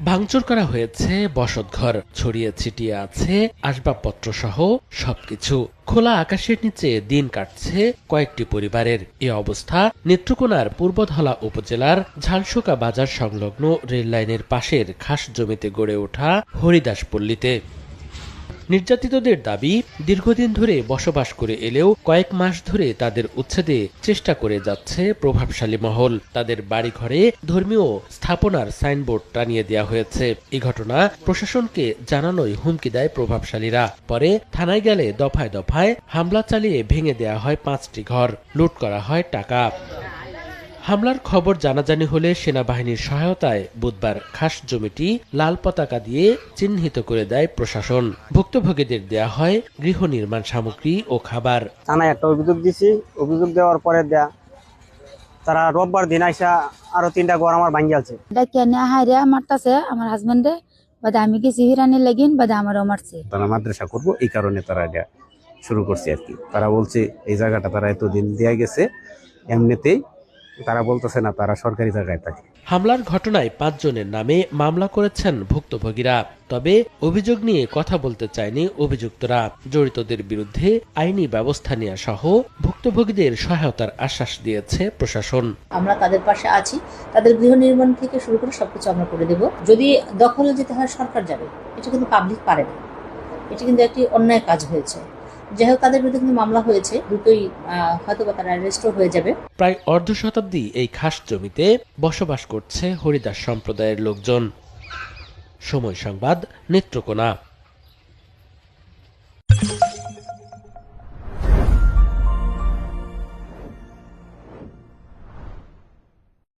ভাঙচুর করা হয়েছে বসতঘর, ছড়িয়ে ছিটিয়ে আছে আসবাবপত্র সহ সবকিছু। খোলা আকাশের নিচে দিন কাটছে কয়েকটি পরিবারের। এ অবস্থা নেত্রকোনার পূর্বধলা উপজেলার ঝালসুকা বাজার সংলগ্ন রেললাইনের পাশের খাস জমিতে গড়ে ওঠা হরিদাসপল্লীতে। নির্যাতিতদের দাবি, দীর্ঘদিন ধরে বসবাস করে এলেও কয়েক মাস ধরে তাদের উচ্ছেদে চেষ্টা করে যাচ্ছে প্রভাবশালী মহল। তাদের বাড়িঘরে ধর্মীয় স্থাপনার সাইনবোর্ড টানিয়ে দেওয়া হয়েছে। এই ঘটনা প্রশাসনকে জানানোই হুমকি দেয় প্রভাবশালীরা। পরে থানায় গেলে দফায় দফায় হামলা চালিয়ে ভেঙে দেওয়া হয় 5টি ঘর, লুট করা হয় টাকা। হামলার খবর জানাজানি হলে সেনাবাহিনীর সহায়তায় বুধবার খাস জমিটি লাল পতাকা দিয়ে চিহ্নিত করে দেয় প্রশাসন। ভুক্তভোগীদের দেয়া হয় গৃহ নির্মাণ সামগ্রী ও খাবার। থানায় একটা অভিযোগ দিছি, অভিযোগ দেওয়ার পরে তারা রোববার দিন আইসা আরো 3টা ঘর আমার ভাঙি আছে। মারতাছে আমার হাজবেন্ডে, বাদে আমি গেছি হিরানি লাগিন, বাদে আমারও মারছে। তারা মাদ্রাসা করবো এই কারণে তারা এটা শুরু করছে আর কি। তারা বলছে এই জায়গাটা তারা এতদিন দেয়া গেছে, এমনিতেই তারা বলতেছে না তারা সরকারি জায়গায় থাকে। হামলার ঘটনায় 5 জনের নামে মামলা করেছেন ভুক্তভোগীরা। তবে অভিযোগ নিয়ে কথা বলতে চায়নি অভিযুক্তরা। জড়িতদের বিরুদ্ধে আইনি ব্যবস্থা নেওয়া সহ ভুক্তভোগীদের সহায়তার আশ্বাস দিয়েছে প্রশাসন। আমরা তাদের পাশে আছি, তাদের গৃহ নির্মাণ থেকে শুরু করে সবকিছু আমরা করে দেব। যদি দখলে যেতে হয় সরকার যাবে, এটা কিন্তু পাবলিক পারে না। এটা কিন্তু একটি অন্যায় কাজ হয়েছে। যাই হোক, তাদের বিরুদ্ধে কিন্তু মামলা হয়েছে, দ্রুতই হয়তো বা তারা অ্যারেস্টও হয়ে যাবে। প্রায় অর্ধ শতাব্দী এই খাস জমিতে বসবাস করছে হরিদাস সম্প্রদায়ের লোকজন। সময় সংবাদ, নেত্রকোনা।